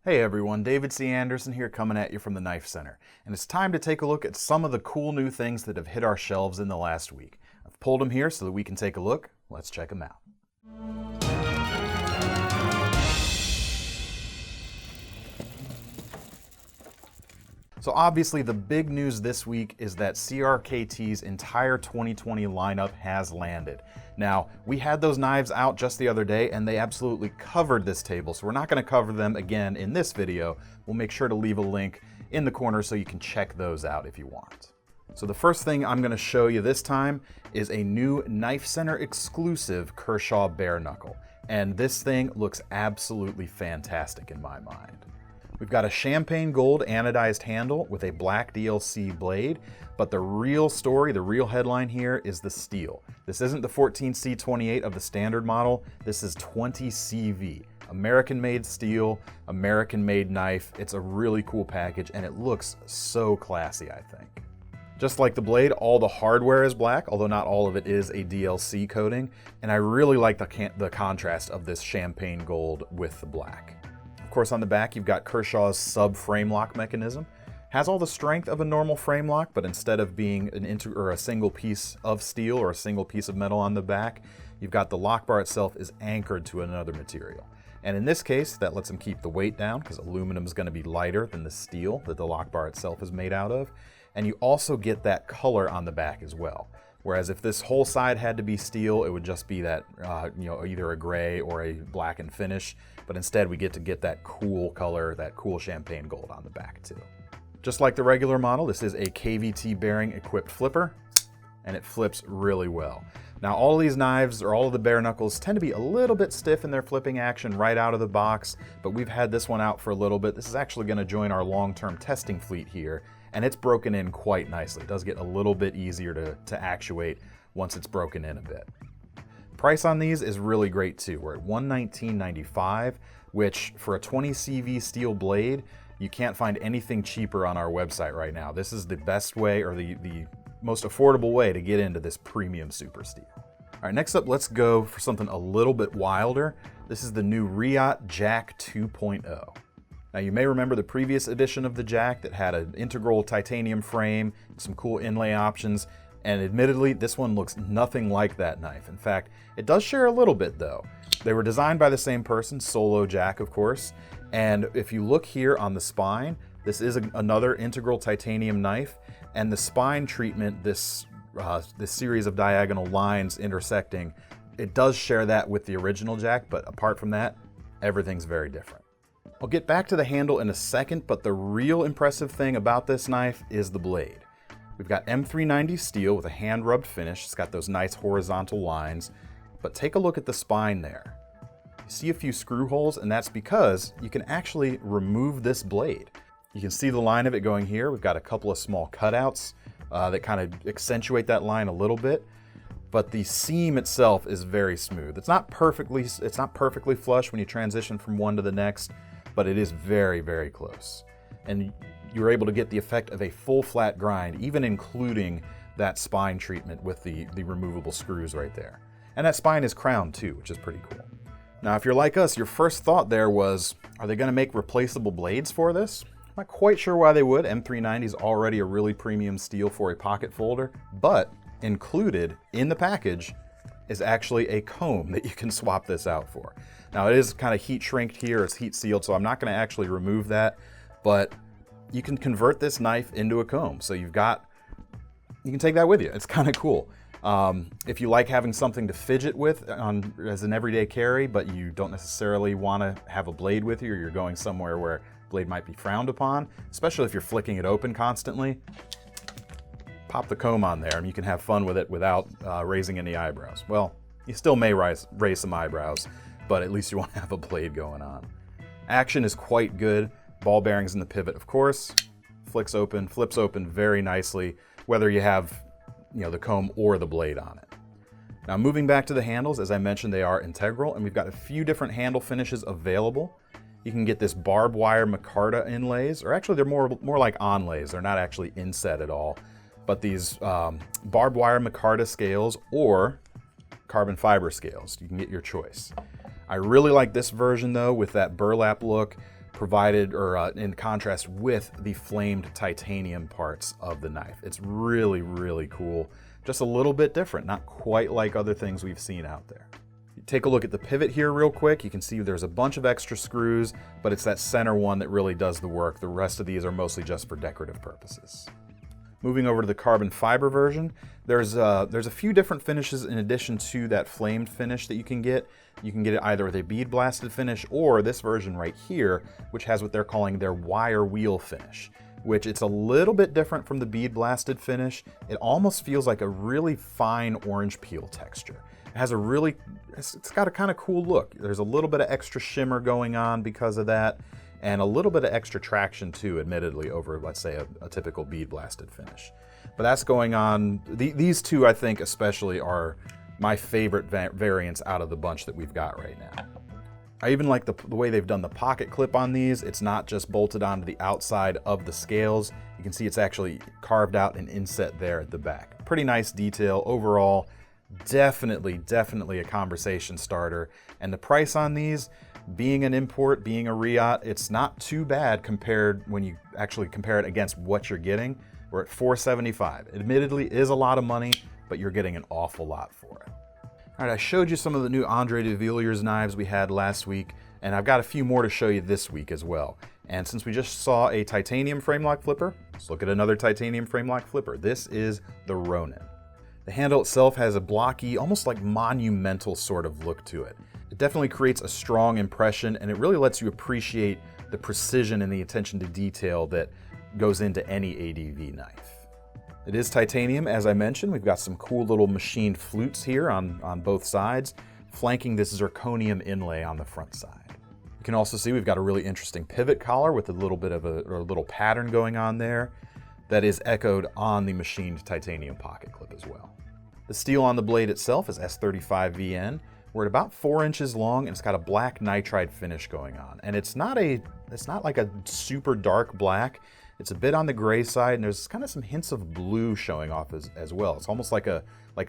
Hey everyone, David C. Anderson here coming at you from the KnifeCenter, and it's time to take a look at some of the cool new things that have hit our shelves in the last week. I've pulled them here so that we can take a look. Let's check them out. So obviously the big news this week is that CRKT's entire 2020 lineup has landed. Now, we had those knives out just the other day and they absolutely covered this table, so we're not going to cover them again in this video. We'll make sure to leave a link in the corner so you can check those out if you want. So the first thing I'm going to show you this time is a new KnifeCenter exclusive Kershaw bare knuckle. And this thing looks absolutely fantastic in my mind. We've got a champagne gold anodized handle with a black DLC blade, but the real story, the real headline here is the steel. This isn't the 14C28 of the standard model, this is 20CV. American-made steel, American-made knife. It's a really cool package and it looks so classy, I think. Just like the blade, all the hardware is black, although not all of it is a DLC coating, and I really like the contrast of this champagne gold with the black. Of course, on the back, you've got Kershaw's sub frame lock mechanism. Has all the strength of a normal frame lock, but instead of being a single piece of steel or a single piece of metal on the back, you've got the lock bar itself is anchored to another material. And in this case, that lets them keep the weight down because aluminum is going to be lighter than the steel that the lock bar itself is made out of. And you also get that color on the back as well. Whereas if this whole side had to be steel, it would just be that, either a gray or a blackened finish. But instead we get that cool color, that cool champagne gold on the back too. Just like the regular model, this is a KVT bearing equipped flipper, and it flips really well. Now all of these knives, or all of the bare knuckles, tend to be a little bit stiff in their flipping action right out of the box, but we've had this one out for a little bit. This is actually going to join our long-term testing fleet here, and it's broken in quite nicely. It does get a little bit easier to actuate once it's broken in a bit. Price on these is really great too. We're at $119.95, which for a 20 CV steel blade, you can't find anything cheaper on our website right now. This is the best way, or the most affordable way to get into this premium super steel. All right, next up, let's go for something a little bit wilder. This is the new Nuria Jack 2.0. Now you may remember the previous edition of the Jack that had an integral titanium frame, some cool inlay options, and admittedly, this one looks nothing like that knife. In fact, it does share a little bit though. They were designed by the same person, Solo Jack of course, and if you look here on the spine, this is another integral titanium knife, and the spine treatment, this series of diagonal lines intersecting, it does share that with the original Jack, but apart from that, everything's very different. I'll get back to the handle in a second, but the real impressive thing about this knife is the blade. We've got M390 steel with a hand-rubbed finish. It's got those nice horizontal lines, but take a look at the spine there. You see a few screw holes, and that's because you can actually remove this blade. You can see the line of it going here. We've got a couple of small cutouts that kind of accentuate that line a little bit, but the seam itself is very smooth. It's not perfectly flush when you transition from one to the next, but it is very, very close. And you're able to get the effect of a full flat grind, even including that spine treatment with the removable screws right there. And that spine is crowned too, which is pretty cool. Now, if you're like us, your first thought there was, are they gonna make replaceable blades for this? I'm not quite sure why they would. M390 is already a really premium steel for a pocket folder, but included in the package is actually a comb that you can swap this out for. Now it is kind of heat shrinked here, it's heat sealed, so I'm not gonna actually remove that, but you can convert this knife into a comb. So you can take that with you. It's kind of cool. If you like having something to fidget with as an everyday carry, but you don't necessarily want to have a blade with you, or you're going somewhere where blade might be frowned upon, especially if you're flicking it open constantly, pop the comb on there and you can have fun with it without raising any eyebrows. Well, you still may raise some eyebrows, but at least you won't have a blade going on. Action is quite good. Ball bearings in the pivot, of course. Flips open very nicely, whether you have the comb or the blade on it. Now moving back to the handles, as I mentioned, they are integral, and we've got a few different handle finishes available. You can get this barbed wire micarta inlays, or actually they're more like onlays. They're not actually inset at all. But these barbed wire micarta scales or carbon fiber scales, you can get your choice. I really like this version though, with that burlap look. provided or in contrast with the flamed titanium parts of the knife. It's really, really cool. Just a little bit different, not quite like other things we've seen out there. Take a look at the pivot here real quick. You can see there's a bunch of extra screws, but it's that center one that really does the work. The rest of these are mostly just for decorative purposes. Moving over to the carbon fiber version, there's a few different finishes in addition to that flamed finish that you can get. You can get it either with a bead blasted finish or this version right here, which has what they're calling their wire wheel finish, which it's a little bit different from the bead blasted finish. It almost feels like a really fine orange peel texture. It has it's got a kind of cool look. There's a little bit of extra shimmer going on because of that, and a little bit of extra traction too, admittedly, over, let's say, a typical bead blasted finish. But that's going on. These two, I think, especially are my favorite variants out of the bunch that we've got right now. I even like the way they've done the pocket clip on these. It's not just bolted onto the outside of the scales. You can see it's actually carved out and inset there at the back. Pretty nice detail overall. Definitely a conversation starter. And the price on these, being an import, being a Riot, it's not too bad compared when you actually compare it against what you're getting. We're at $475. Admittedly, is a lot of money, but you're getting an awful lot for it. All right, I showed you some of the new Andre de Villiers knives we had last week, and I've got a few more to show you this week as well. And since we just saw a titanium frame lock flipper, let's look at another titanium frame lock flipper. This is the Ronin. The handle itself has a blocky, almost like monumental sort of look to it. It definitely creates a strong impression, and it really lets you appreciate the precision and the attention to detail that goes into any ADV knife. It is titanium, as I mentioned. We've got some cool little machined flutes here on both sides, flanking this zirconium inlay on the front side. You can also see we've got a really interesting pivot collar with a little bit of a little pattern going on there that is echoed on the machined titanium pocket clip as well. The steel on the blade itself is S35VN. We're at about 4 inches long, and it's got a black nitride finish going on. And it's not like a super dark black. It's a bit on the gray side, and there's kind of some hints of blue showing off as well. It's almost like a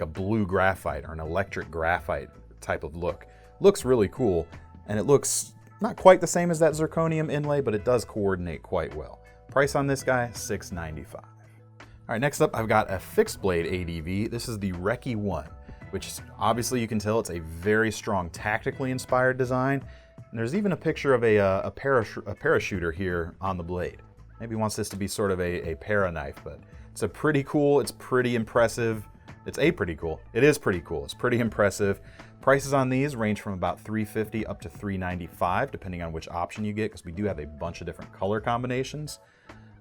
blue graphite or an electric graphite type of look. Looks really cool, and it looks not quite the same as that zirconium inlay, but it does coordinate quite well. Price on this guy, $695. All right, next up, I've got a fixed blade ADV. This is the Recce 1, which obviously you can tell it's a very strong tactically inspired design. And there's even a picture of a parachuter here on the blade. Maybe wants this to be sort of a para knife, but it's pretty cool. It's pretty impressive. It is pretty cool. It's pretty impressive. Prices on these range from about $350 up to $395, depending on which option you get, because we do have a bunch of different color combinations.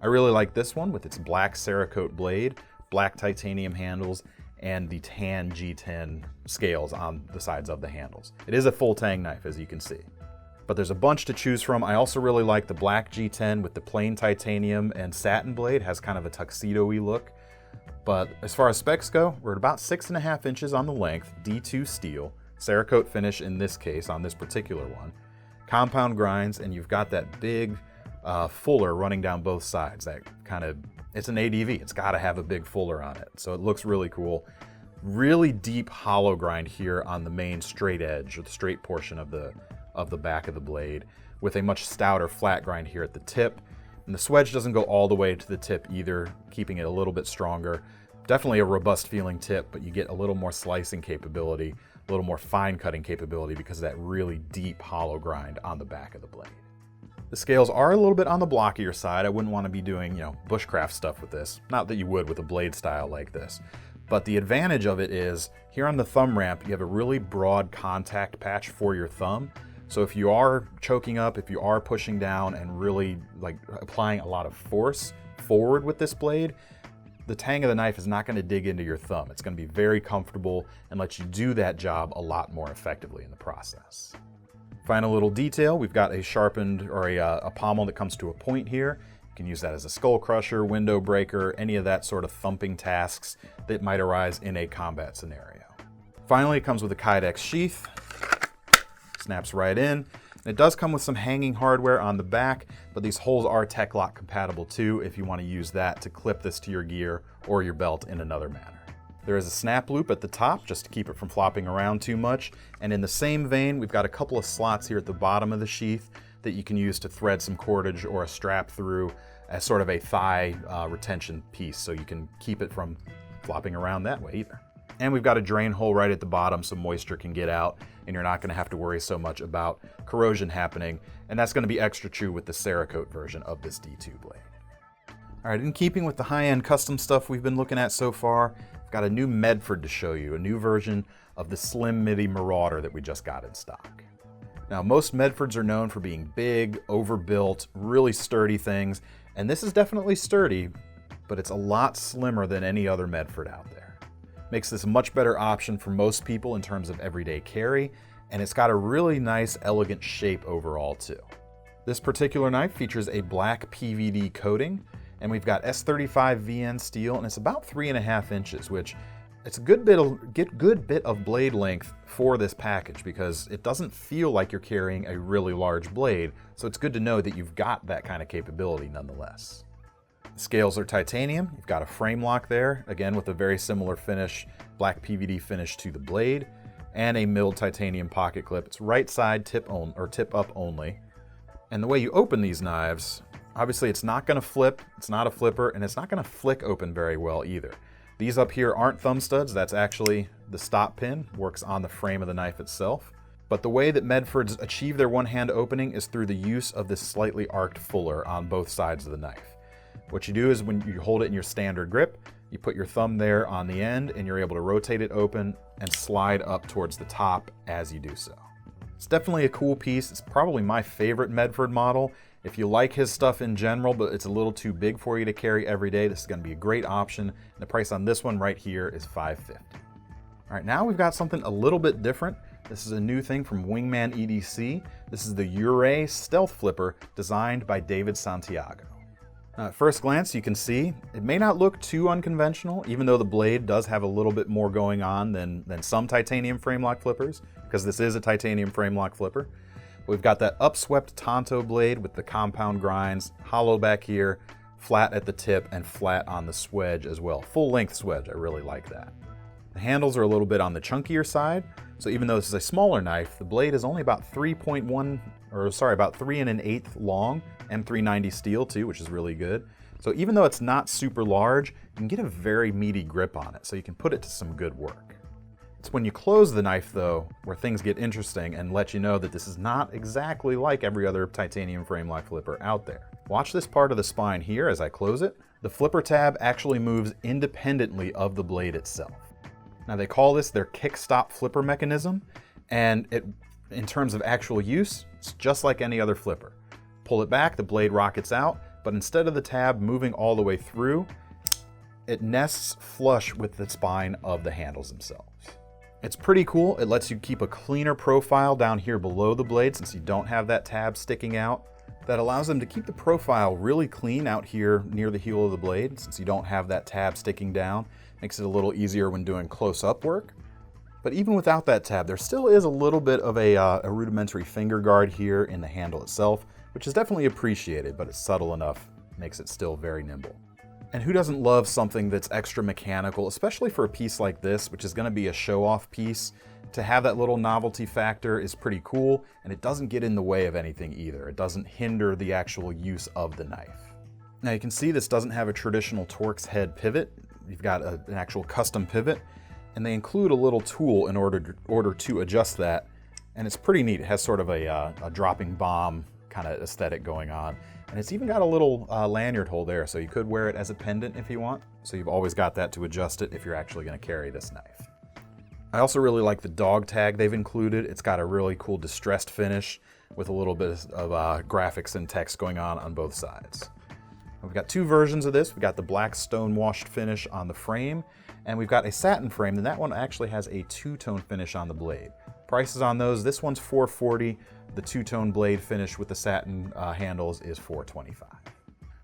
I really like this one with its black Cerakote blade, black titanium handles, and the tan G10 scales on the sides of the handles. It is a full tang knife, as you can see. But there's a bunch to choose from. I also really like the black G10 with the plain titanium and satin blade. Has kind of a tuxedo-y look. But as far as specs go, we're at about 6.5 inches on the length, D2 steel, Cerakote finish in this case, on this particular one, compound grinds, and you've got that big fuller running down both sides. That kind of, it's an ADV. It's got to have a big fuller on it. So it looks really cool. Really deep hollow grind here on the main straight edge, or the straight portion of the back of the blade, with a much stouter flat grind here at the tip. And the swedge doesn't go all the way to the tip either, keeping it a little bit stronger. Definitely a robust feeling tip, but you get a little more slicing capability, a little more fine cutting capability because of that really deep hollow grind on the back of the blade. The scales are a little bit on the blockier side. I wouldn't want to be doing, bushcraft stuff with this. Not that you would with a blade style like this. But the advantage of it is, here on the thumb ramp, you have a really broad contact patch for your thumb. So if you are choking up, if you are pushing down and really applying a lot of force forward with this blade, the tang of the knife is not going to dig into your thumb. It's going to be very comfortable and let you do that job a lot more effectively in the process. Final little detail, we've got a sharpened, or a pommel that comes to a point here. You can use that as a skull crusher, window breaker, any of that sort of thumping tasks that might arise in a combat scenario. Finally, it comes with a Kydex sheath. Snaps right in. And it does come with some hanging hardware on the back, but these holes are Tech-Lock compatible too if you want to use that to clip this to your gear or your belt in another manner. There is a snap loop at the top just to keep it from flopping around too much, and in the same vein we've got a couple of slots here at the bottom of the sheath that you can use to thread some cordage or a strap through as sort of a thigh retention piece, so you can keep it from flopping around that way either. And we've got a drain hole right at the bottom so moisture can get out, and you're not going to have to worry so much about corrosion happening, and that's going to be extra true with the Cerakote version of this D2 blade. All right, in keeping with the high-end custom stuff we've been looking at so far, I've got a new Medford to show you, a new version of the slim Midi Marauder that we just got in stock. Now, most Medfords are known for being big, overbuilt, really sturdy things, and this is definitely sturdy, but it's a lot slimmer than any other Medford out there. Makes this a much better option for most people in terms of everyday carry, and it's got a really nice, elegant shape overall too. This particular knife features a black PVD coating, and we've got S35 VN steel, and it's about 3.5 inches, which it's a good bit of blade length for this package because it doesn't feel like you're carrying a really large blade, so it's good to know that you've got that kind of capability nonetheless. The scales are titanium. You've got a frame lock there, again with a very similar finish, black PVD finish to the blade, and a milled titanium pocket clip. It's right side tip up only. And the way you open these knives, obviously it's not going to flip, it's not a flipper, and it's not going to flick open very well either. These up here aren't thumb studs, that's actually the stop pin, works on the frame of the knife itself. But the way that Medfords achieve their one-hand opening is through the use of this slightly arced fuller on both sides of the knife. What you do is when you hold it in your standard grip, you put your thumb there on the end and you're able to rotate it open and slide up towards the top as you do so. It's definitely a cool piece. It's probably my favorite Medford model. If you like his stuff in general, but it's a little too big for you to carry every day, this is going to be a great option. The price on this one right here is $550. All right, now we've got something a little bit different. This is a new thing from Wingman EDC. This is the Yer Stealth flipper designed by David Santiago. Now, at first glance, you can see it may not look too unconventional, even though the blade does have a little bit more going on than some titanium frame lock flippers, because this is a titanium frame lock flipper. We've got that upswept Tonto blade with the compound grinds, hollow back here, flat at the tip, and flat on the swedge as well. Full length swedge, I really like that. The handles are a little bit on the chunkier side, so even though this is a smaller knife, the blade is only about 3 3.1 long, M390 steel too, which is really good. So even though it's not super large, you can get a very meaty grip on it, so you can put it to some good work. It's when you close the knife though, where things get interesting and let you know that this is not exactly like every other titanium frame lock flipper out there. Watch this part of the spine here as I close it. The flipper tab actually moves independently of the blade itself. Now they call this their kick-stop flipper mechanism, and in terms of actual use, it's just like any other flipper. Pull it back, the blade rockets out, but instead of the tab moving all the way through, it nests flush with the spine of the handles themselves. It's pretty cool. It lets you keep a cleaner profile down here below the blade since you don't have that tab sticking out. That allows them to keep the profile really clean out here near the heel of the blade since you don't have that tab sticking down. Makes it a little easier when doing close-up work. But even without that tab, there still is a little bit of a rudimentary finger guard here in the handle itself, which is definitely appreciated, but it's subtle enough, makes it still very nimble. And who doesn't love something that's extra mechanical, especially for a piece like this, which is going to be a show-off piece? To have that little novelty factor is pretty cool, and it doesn't get in the way of anything either. It doesn't hinder the actual use of the knife. Now you can see this doesn't have a traditional Torx head pivot. You've got an actual custom pivot, and they include a little tool in order to adjust that, and it's pretty neat. It has sort of a dropping bomb kind of aesthetic going on. And it's even got a little lanyard hole there, so you could wear it as a pendant if you want. So you've always got that to adjust it if you're actually going to carry this knife. I also really like the dog tag they've included. It's got a really cool distressed finish with a little bit of graphics and text going on both sides. We've got two versions of this. We've got the black stone washed finish on the frame, and we've got a satin frame, and that one actually has a two-tone finish on the blade. Prices on those, this one's $440. The two-tone blade finish with the satin handles is $425. All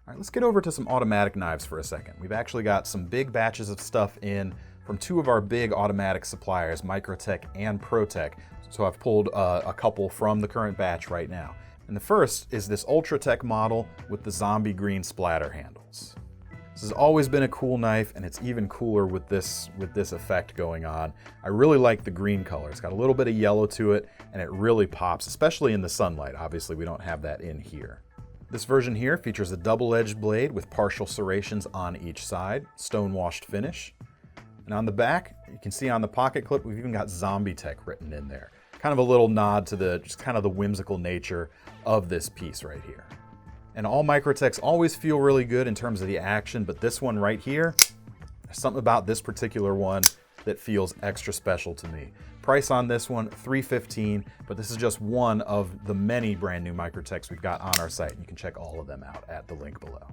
right, let's get over to some automatic knives for a second. We've actually got some big batches of stuff in from two of our big automatic suppliers, Microtech and Protech. So I've pulled a couple from the current batch right now. And the first is this Ultratech model with the zombie green splatter handles. This has always been a cool knife, and it's even cooler with this effect going on. I really like the green color. It's got a little bit of yellow to it, and it really pops, especially in the sunlight. Obviously, we don't have that in here. This version here features a double-edged blade with partial serrations on each side, stone-washed finish. And on the back, you can see on the pocket clip, we've even got Zombie Tech written in there. Kind of a little nod to just kind of the whimsical nature of this piece right here. And all Microtechs always feel really good in terms of the action, but this one right here, there's something about this particular one that feels extra special to me. Price on this one, $315, but this is just one of the many brand new Microtechs we've got on our site, and you can check all of them out at the link below.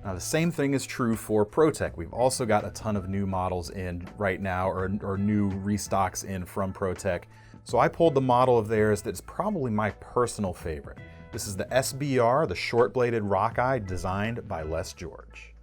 Now the same thing is true for Protech. We've also got a ton of new models in right now, or new restocks in from Protech. So I pulled the model of theirs that's probably my personal favorite. This is the SBR, the short-bladed rockeye designed by Les George.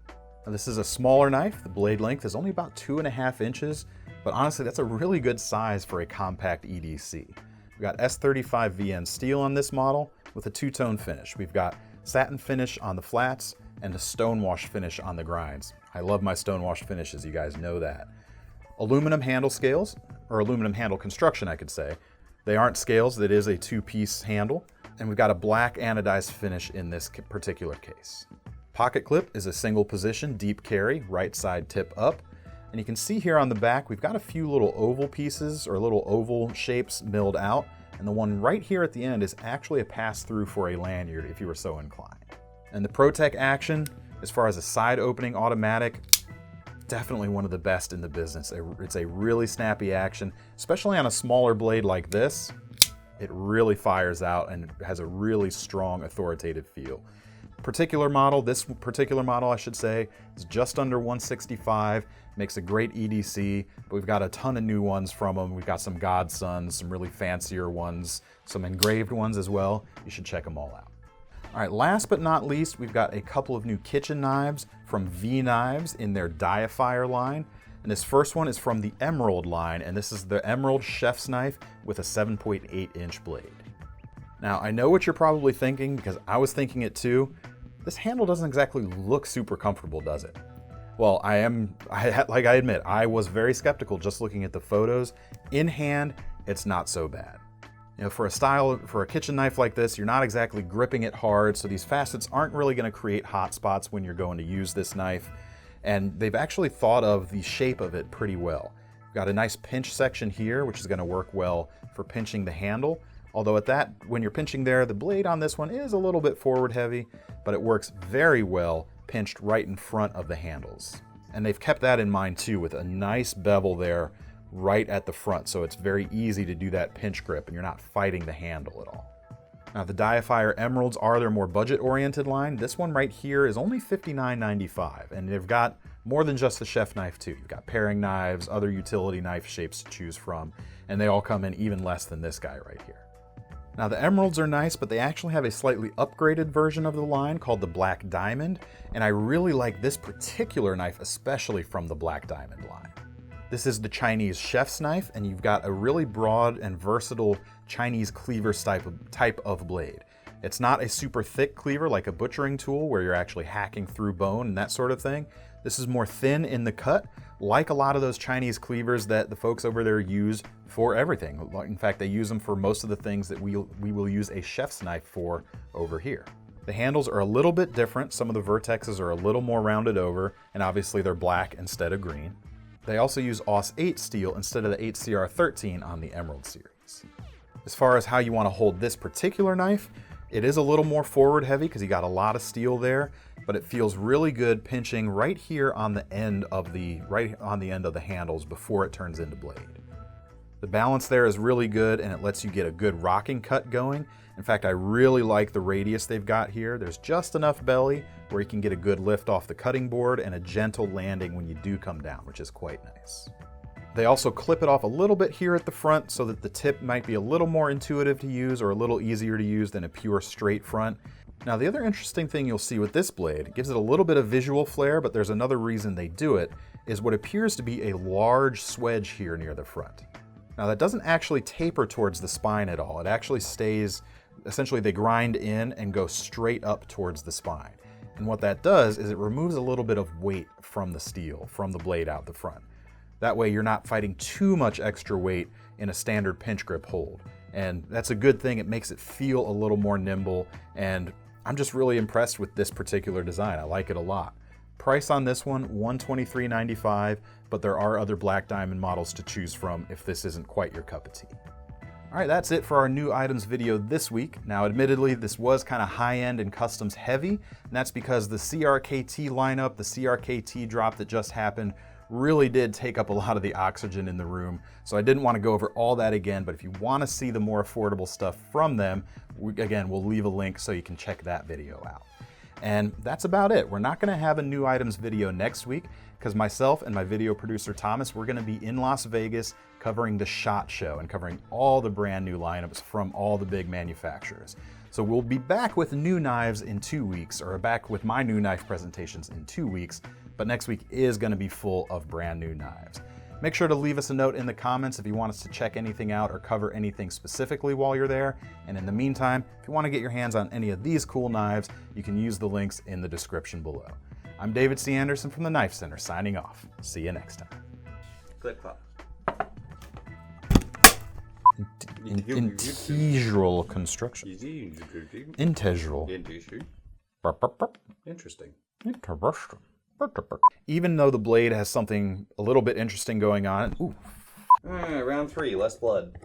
Now this is a smaller knife. The blade length is only about 2.5 inches, but honestly, that's a really good size for a compact EDC. We've got S35 VN steel on this model with a two-tone finish. We've got satin finish on the flats and a stonewash finish on the grinds. I love my stonewash finishes, you guys know that. Aluminum handle scales, or aluminum handle construction, I could say. They aren't scales, that is a two-piece handle. And we've got a black anodized finish in this particular case. Pocket clip is a single position, deep carry, right side tip up. And you can see here on the back, we've got a few little oval pieces or little oval shapes milled out. And the one right here at the end is actually a pass-through for a lanyard if you were so inclined. And the Protech action, as far as a side opening automatic, definitely one of the best in the business. It's a really snappy action, especially on a smaller blade like this. It really fires out and has a really strong authoritative feel. This particular model, I should say, is just under $165, makes a great EDC, but we've got a ton of new ones from them. We've got some Godsons, some really fancier ones, some engraved ones as well. You should check them all out. All right, last but not least, we've got a couple of new kitchen knives from V Knives in their Diafire line. And this first one is from the Emerald line, and this is the Emerald Chef's Knife with a 7.8-inch blade. Now, I know what you're probably thinking, because I was thinking it too. This handle doesn't exactly look super comfortable, does it? Well, like I admit, I was very skeptical just looking at the photos. In hand, it's not so bad. You know, for a kitchen knife like this, you're not exactly gripping it hard, so these facets aren't really going to create hot spots when you're going to use this knife. And they've actually thought of the shape of it pretty well. We've got a nice pinch section here, which is going to work well for pinching the handle. Although when you're pinching there, the blade on this one is a little bit forward heavy, but it works very well pinched right in front of the handles. And they've kept that in mind too, with a nice bevel there right at the front, so it's very easy to do that pinch grip and you're not fighting the handle at all. Now the Diafire Emeralds are their more budget-oriented line. This one right here is only $59.95, and they've got more than just the chef knife too. You've got paring knives, other utility knife shapes to choose from, and they all come in even less than this guy right here. Now the Emeralds are nice, but they actually have a slightly upgraded version of the line called the Black Diamond, and I really like this particular knife, especially from the Black Diamond line. This is the Chinese chef's knife, and you've got a really broad and versatile Chinese cleaver type of blade. It's not a super thick cleaver like a butchering tool where you're actually hacking through bone and that sort of thing. This is more thin in the cut, like a lot of those Chinese cleavers that the folks over there use for everything. In fact, they use them for most of the things that we will use a chef's knife for over here. The handles are a little bit different. Some of the vertexes are a little more rounded over, and obviously they're black instead of green. They also use AUS 8 steel instead of the 8CR13 on the Emerald series. As far as how you want to hold this particular knife, it is a little more forward heavy because you got a lot of steel there, but it feels really good pinching right here on the end of the handles before it turns into blade. The balance there is really good, and it lets you get a good rocking cut going. In fact, I really like the radius they've got here. There's just enough belly where you can get a good lift off the cutting board and a gentle landing when you do come down, which is quite nice. They also clip it off a little bit here at the front so that the tip might be a little more intuitive to use or a little easier to use than a pure straight front. Now the other interesting thing you'll see with this blade, it gives it a little bit of visual flair, but there's another reason they do it, is what appears to be a large swedge here near the front. Now that doesn't actually taper towards the spine at all. It actually stays, essentially they grind in and go straight up towards the spine. And what that does is it removes a little bit of weight from the steel, from the blade out the front. That way you're not fighting too much extra weight in a standard pinch grip hold. And that's a good thing. It makes it feel a little more nimble, and I'm just really impressed with this particular design. I like it a lot. Price on this one, $123.95, but there are other black diamond models to choose from if this isn't quite your cup of tea. All right, that's it for our new items video this week. Now, admittedly, this was kind of high-end and customs heavy, and that's because the CRKT lineup, the CRKT drop that just happened, really did take up a lot of the oxygen in the room. So I didn't want to go over all that again, but if you want to see the more affordable stuff from them, again, we'll leave a link so you can check that video out. And that's about it. We're not going to have a new items video next week because myself and my video producer Thomas, we're going to be in Las Vegas covering the SHOT Show and covering all the brand new lineups from all the big manufacturers. So we'll be back with new knives in 2 weeks, or back with my new knife presentations in 2 weeks, but next week is going to be full of brand new knives. Make sure to leave us a note in the comments if you want us to check anything out or cover anything specifically while you're there. And in the meantime, if you want to get your hands on any of these cool knives, you can use the links in the description below. I'm David C. Anderson from the Knife Center, signing off. See you next time. Click clap. Integral construction. Integral. Interesting. Interesting. Even though the blade has something a little bit interesting going on. Ooh. Round 3, less blood.